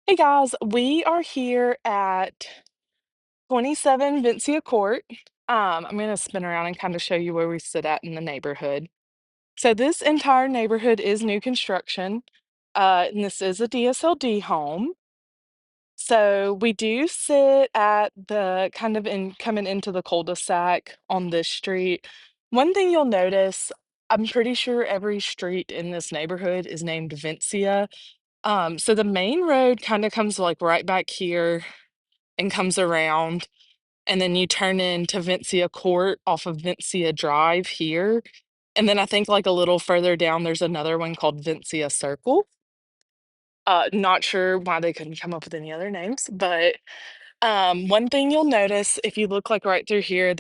Hey guys, we are here at 27 Vencia Court. I'm going to spin around and kind of show you where we sit at in the neighborhood. So this entire neighborhood is new construction, and this is a DSLD home. So we do sit at the kind of in coming into the cul-de-sac on this street. One thing you'll notice, I'm pretty sure every street in this neighborhood is named Vencia. So the main road kind of comes like right back here and comes around, and then you turn into Vencia Court off of Vencia Drive here. And then I think like a little further down, there's another one called Vencia Circle. Not sure why they couldn't come up with any other names, but one thing you'll notice if you look like right through here,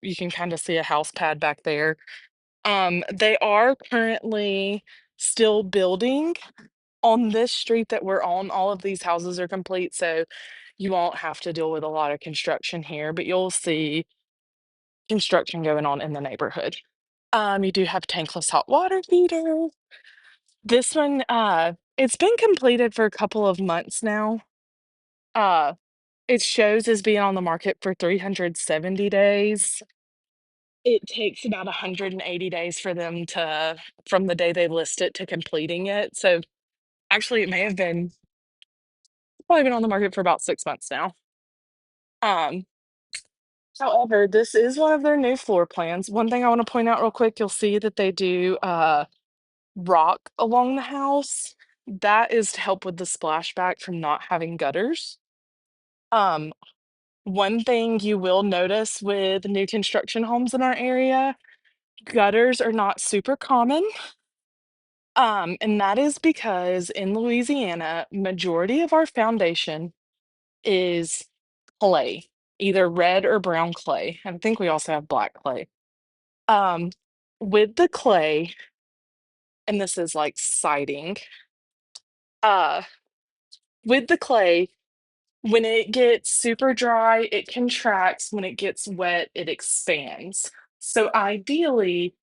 you can kind of see a house pad back there. They are currently still building on this street that we're on. All of these houses are complete, so you won't have to deal with a lot of construction here, but you'll see construction going on in the neighborhood. You do have tankless hot water heater. This one, it's been completed for a couple of months now. Uh, it shows as being on the market for 370 days. It takes about 180 days for them from the day they list it to completing it. So actually, it may have been probably been on the market for about 6 months now. Um, However, this is one of their new floor plans. One thing I want to point out real quick, you'll see that they do rock along the house. That is to help with the splashback from not having gutters. Um, One thing you will notice with new construction homes in our area, gutters are not super common. And that is because in Louisiana, majority of our foundation is clay, either red or brown clay. I think we also have black clay. Um, with the clay, and this is like siding, uh, with the clay, when it gets super dry, it contracts. When it gets wet, it expands. So ideally,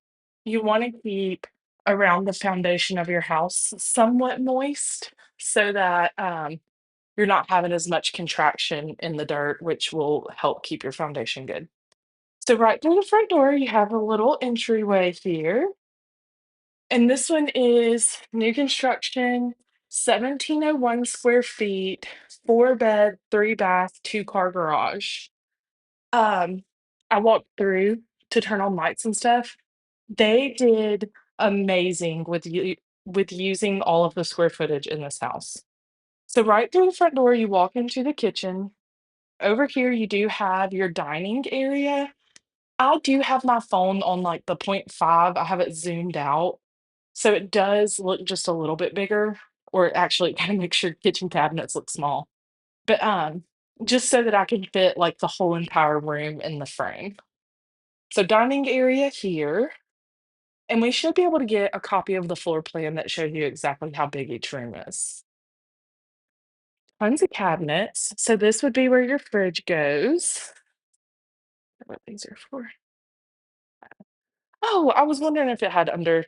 you want to keep around the foundation of your house somewhat moist so that you're not having as much contraction in the dirt, which will help keep your foundation good. So right through the front door, you have a little entryway here. And this one is new construction, 1,701 square feet, 4 bed, 3 bath, 2 car garage. Um, I walked through to turn on lights and stuff. They did amazing with using all of the square footage in this house. So right through the front door, you walk into the kitchen. Over here, you do have your dining area. I do have my phone on like the point 0.5. I have it zoomed out. So it does look just a little bit bigger, or actually it kind of makes your kitchen cabinets look small. But just so that I can fit like the whole entire room in the frame. So dining area here, and we should be able to get a copy of the floor plan that shows you exactly how big each room is. Tons of cabinets. So this would be where your fridge goes. What these are for. Oh, I was wondering if it had under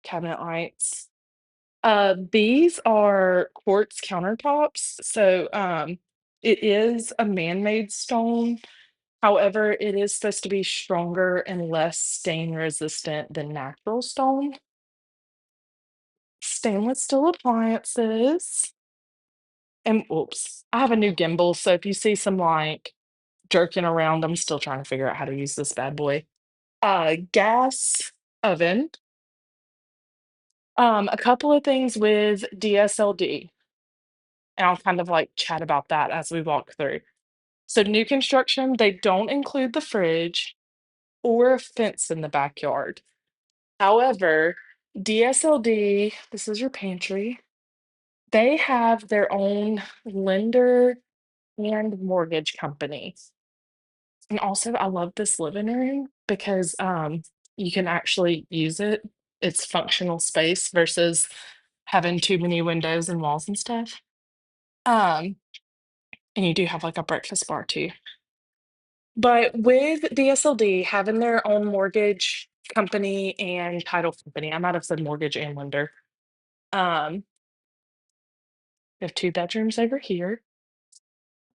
cabinet lights. These are quartz countertops, so, it is a man-made stone. However, it is supposed to be stronger and less stain resistant than natural stone. Stainless steel appliances, and oops, I have a new gimbal, so if you see some, like, jerking around, I'm still trying to figure out how to use this bad boy. Gas oven, a couple of things with DSLD, and I'll kind of, like, chat about that as we walk through. So new construction, they don't include the fridge or a fence in the backyard. However, DSLD, this is your pantry, they have their own lender and mortgage company. And also, I love this living room because you can actually use it. It's functional space versus having too many windows and walls and stuff. Um, and you do have like a breakfast bar too. But with DSLD having their own mortgage company and title company, I might have said mortgage and lender. Um, We have 2 bedrooms over here.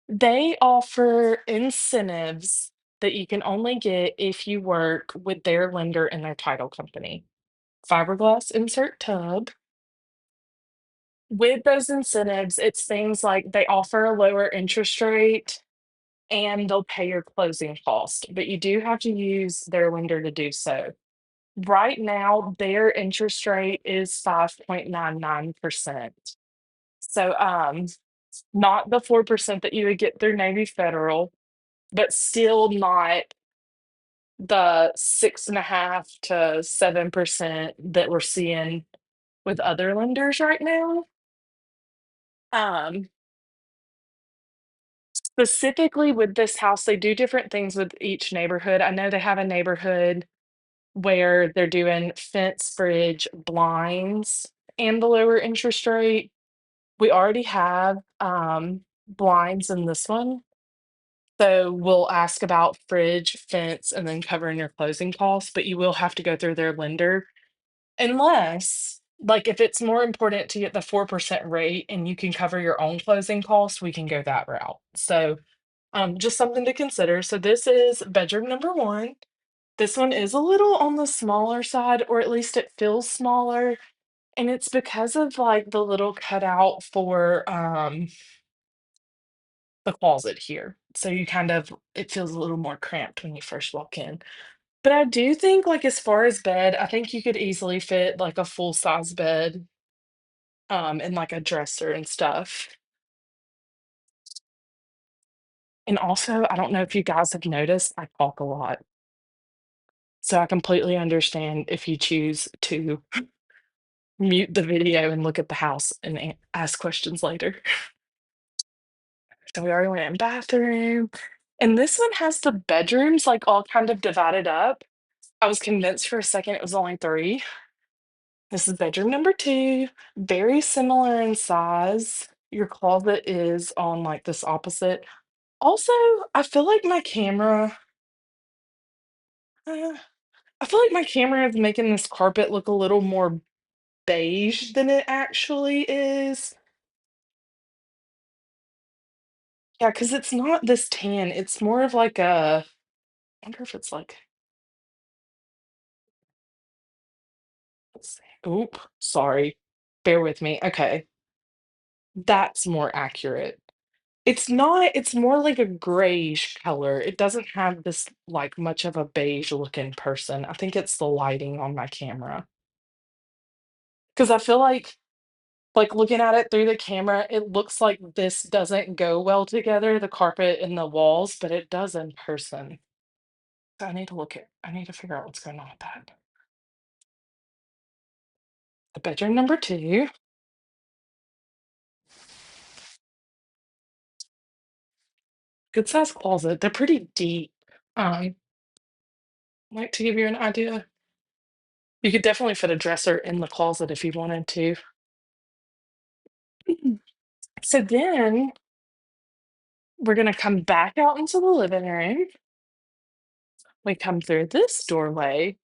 They offer incentives that you can only get if you work with their lender and their title company. Fiberglass insert tub. With those incentives, it's things like they offer a lower interest rate and they'll pay your closing cost, but you do have to use their lender to do so. Right now, their interest rate is 5.99%. So, not the 4% that you would get through Navy Federal, but still not the 6.5 to 7% that we're seeing with other lenders right now. Um, Specifically with this house, they do different things with each neighborhood. I know they have a neighborhood where they're doing fence, bridge, blinds, and the lower interest rate. We already have blinds in this one. So we'll ask about fridge, fence, and then covering your closing costs, but you will have to go through their lender unless, like, if it's more important to get the 4% rate and you can cover your own closing costs, we can go that route. So just something to consider. So this is bedroom number one. This one is a little on the smaller side, or at least it feels smaller. And it's because of like the little cutout for the closet here. So you kind of, it feels a little more cramped when you first walk in. But I do think, like, as far as bed, I think you could easily fit like a full size bed and like a dresser and stuff. And also, I don't know if you guys have noticed, I talk a lot. So I completely understand if you choose to mute the video and look at the house and ask questions later. So we already went in bathroom. And this one has the bedrooms like all kind of divided up. I was convinced for a second it was only three. This is bedroom number two, very similar in size. Your closet is on like this opposite. Also, I feel like my camera, uh, I feel like my camera is making this carpet look a little more beige than it actually is. Yeah, because it's not this tan, it's more of like a I wonder if it's like let's see. Oop, sorry. Bear with me. Okay, that's more accurate. It's not, it's more like a grayish color. It doesn't have this like much of a beige look in person. I think it's the lighting on my camera. Because I feel like looking at it through the camera, it looks like this doesn't go well together, the carpet and the walls, but it does in person. So I need to figure out what's going on with that. The bedroom number two, good sized closet. They're pretty deep. Like to give you an idea, you could definitely fit a dresser in the closet if you wanted to. So then we're gonna come back out into the living room. We come through this doorway,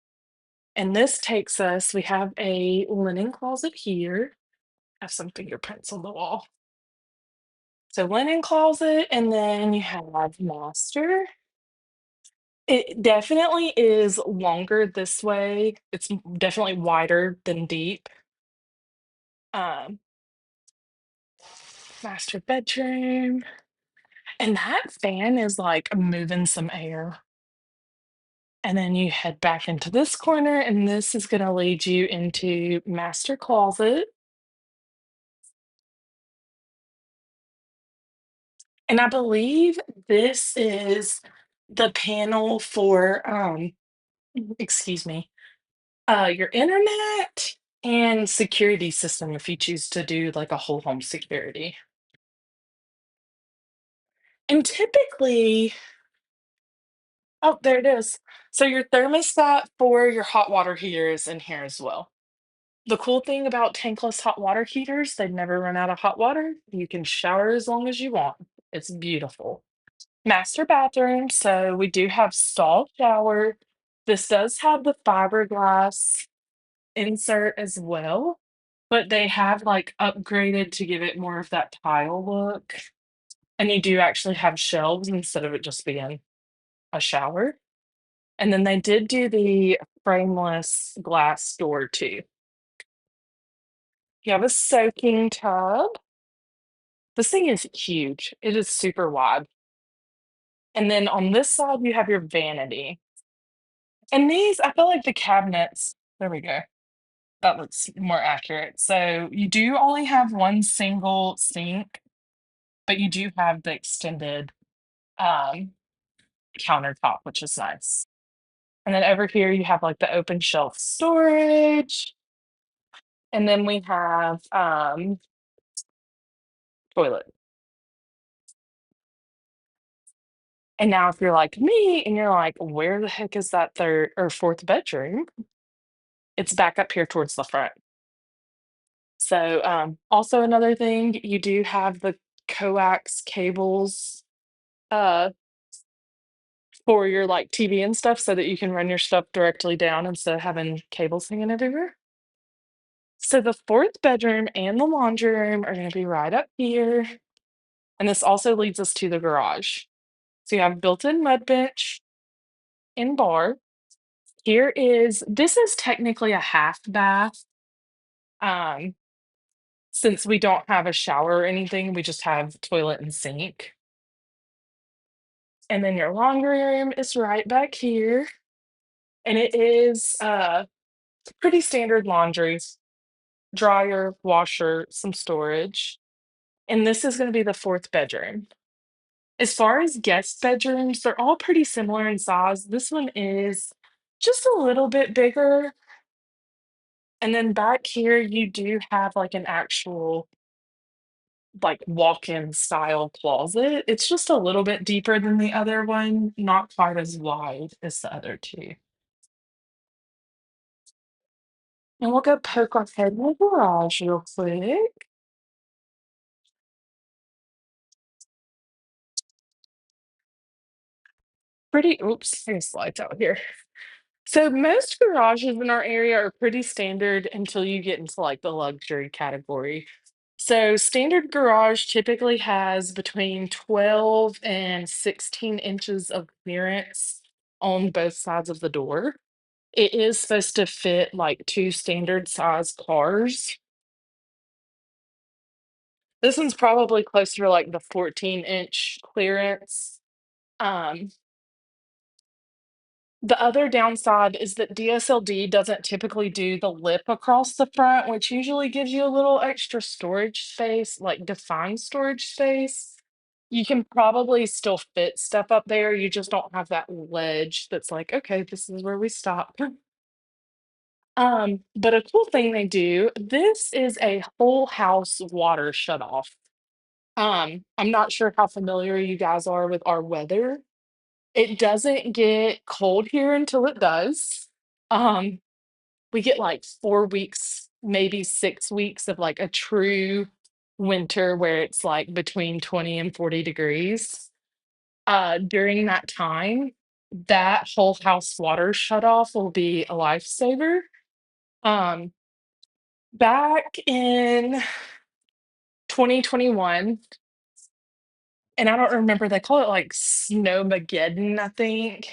and this takes us, we have a linen closet here. Have some fingerprints on the wall. So linen closet, and then you have master. It definitely is longer this way. It's definitely wider than deep. Um, Master bedroom. And that fan is like moving some air. And then you head back into this corner, and this is going to lead you into master closet. And I believe this is the panel for, excuse me, your internet and security system if you choose to do like a whole home security. And typically, oh, there it is. So your thermostat for your hot water heater is in here as well. The cool thing about tankless hot water heaters, they never run out of hot water. You can shower as long as you want. It's beautiful. Master bathroom. So we do have stall shower. This does have the fiberglass insert as well. but they have like upgraded to give it more of that tile look. And you do actually have shelves instead of it just being a shower. And then they did do the frameless glass door too. You have a soaking tub. This thing is huge. It is super wide. And then on this side, you have your vanity. And these, I feel like the cabinets, there we go. That looks more accurate. So you do only have one single sink, but you do have the extended um, countertop, which is nice. And then over here, you have like the open shelf storage. And then we have toilet. And now if you're like me and you're like, where the heck is that third or fourth bedroom? It's back up here towards the front. So also another thing, you do have the coax cables uh for your like TV and stuff so that you can run your stuff directly down instead of having cables hanging everywhere. So the fourth bedroom and the laundry room are going to be right up here. And this also leads us to the garage. So you have built-in mud bench and bar. This is technically a half bath. Um, since we don't have a shower or anything, we just have toilet and sink. And then your laundry room is right back here. And it is pretty standard laundry, dryer, washer, some storage. And this is going to be the fourth bedroom. As far as guest bedrooms, they're all pretty similar in size. This one is just a little bit bigger. And then back here, you do have like an actual like walk-in style closet. It's just a little bit deeper than the other one, not quite as wide as the other two. And we'll go poke our head in the garage real quick. Oops, there's slides out here. So most garages in our area are pretty standard until you get into like the luxury category. So standard garage typically has between 12 and 16 inches of clearance on both sides of the door. It is supposed to fit like two standard size cars. This one's probably closer to like the 14-inch clearance. Um, the other downside is that DSLD doesn't typically do the lip across the front, which usually gives you a little extra storage space, like defined storage space. You can probably still fit stuff up there. You just don't have that ledge that's like, okay, this is where we stop. But a cool thing they do, this is a whole house water shut off. I'm not sure how familiar you guys are with our weather. It doesn't get cold here until it does. Um, we get like 4 weeks, maybe 6 weeks of like a true winter where it's like between 20 and 40 degrees. During that time, that whole house water shut off will be a lifesaver. Um, Back in 2021, and I don't remember, they call it like Snowmageddon, I think.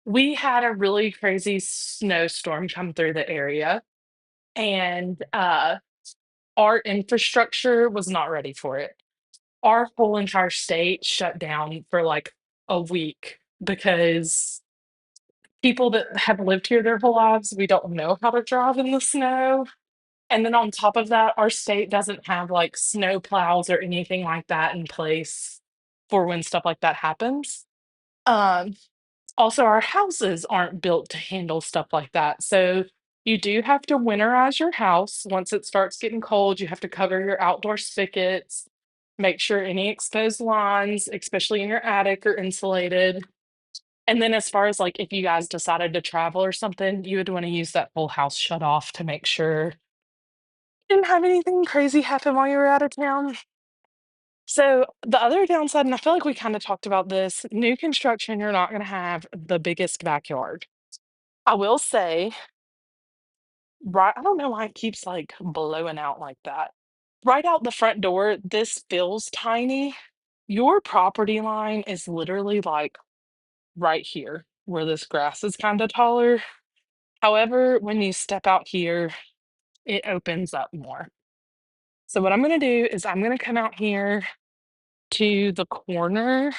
We had a really crazy snowstorm come through the area, and our infrastructure was not ready for it. Our whole entire state shut down for like a week because people that have lived here their whole lives, we don't know how to drive in the snow. And then on top of that, our state doesn't have like snow plows or anything like that in place for when stuff like that happens. Um, Also, our houses aren't built to handle stuff like that. So you do have to winterize your house. Once it starts getting cold, you have to cover your outdoor spigots, make sure any exposed lines, especially in your attic, are insulated. And then as far as like if you guys decided to travel or something, you would want to use that whole house shut off to make sure you didn't have anything crazy happen while you were out of town. So the other downside, and I feel like we kind of talked about this, new construction, you're not going to have the biggest backyard. I will say right, I don't know why it keeps like blowing out like that. Right out the front door, this feels tiny. Your property line is literally like right here where this grass is kind of taller. However, when you step out here, it opens up more. So what I'm going to do is I'm going to come out here to the corner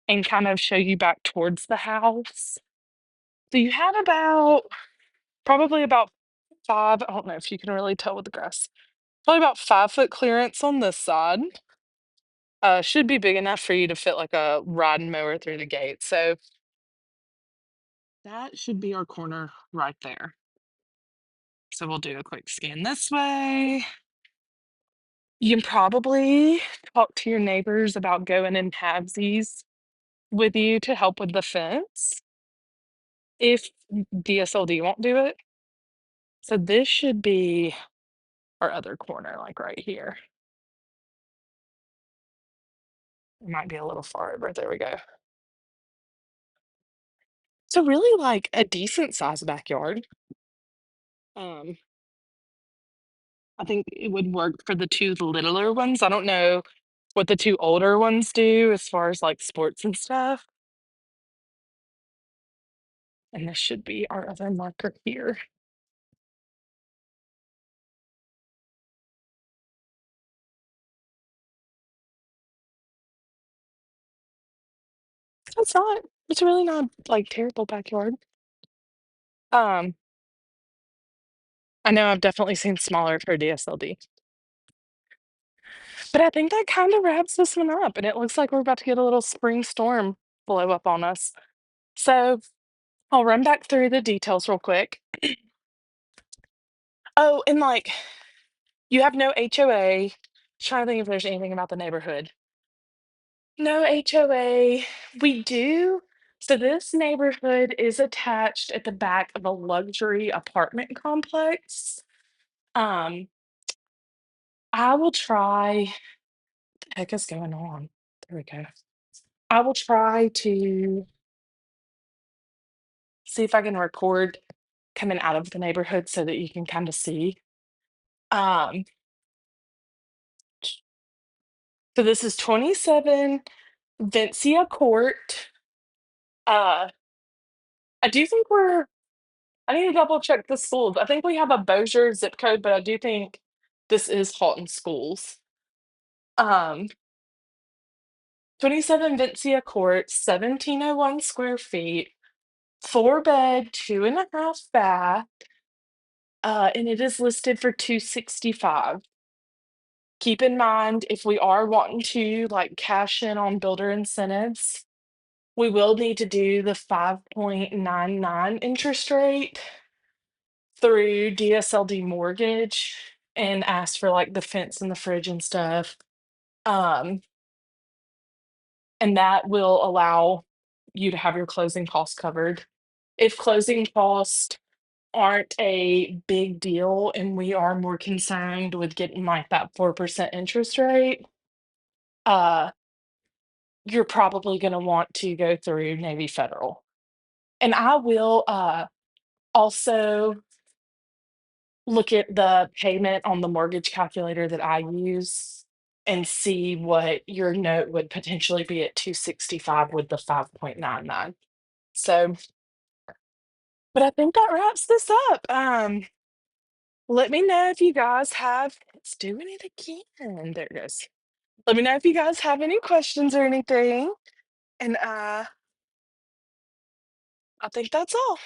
and kind of show you back towards the house. So you have about probably about five, I don't know if you can really tell with the grass, probably about 5 foot clearance on this side. Should be big enough for you to fit like a riding mower through the gate. So that should be our corner right there. So we'll do a quick scan this way. You can probably talk to your neighbors about going in halvesies with you to help with the fence if DSLD won't do it. So this should be our other corner, like right here. It might be a little far over. There we go. So really like a decent sized backyard. Um, I think it would work for the two littler ones. I don't know what the two older ones do as far as like sports and stuff. And this should be our other marker here. So it's really not like terrible backyard. Um, I know I've definitely seen smaller for DSLD. But I think that kind of wraps this one up. And it looks like we're about to get a little spring storm blow up on us. So I'll run back through the details real quick. Oh, and like you have no HOA. Trying to think if there's anything about the neighborhood. No HOA. We do. So this neighborhood is attached at the back of a luxury apartment complex. Um, I will try. The heck is going on? There we go. I will try to see if I can record coming out of the neighborhood so that you can kind of see. Um, so this is 27 Vencia Court. Uh, I do think I need to double check the schools. I think we have a Bossier zip code, but I do think this is Halton Schools. Um, 27 Vencia Court, 1701 square feet, 4 bed, 2.5 bath, and it is listed for 265. Keep in mind, if we are wanting to like cash in on builder incentives, we will need to do the 5.99 interest rate through DSLD mortgage and ask for like the fence and the fridge and stuff. Um, and that will allow you to have your closing costs covered. If closing costs aren't a big deal and we are more concerned with getting like that 4% interest rate, uh, you're probably going to want to go through Navy Federal. And I will also look at the payment on the mortgage calculator that I use and see what your note would potentially be at 265 with the 5.99. So, but I think that wraps this up. Let me know if you guys have, it's doing it again. There it goes. Let me know if you guys have any questions or anything. And I think that's all.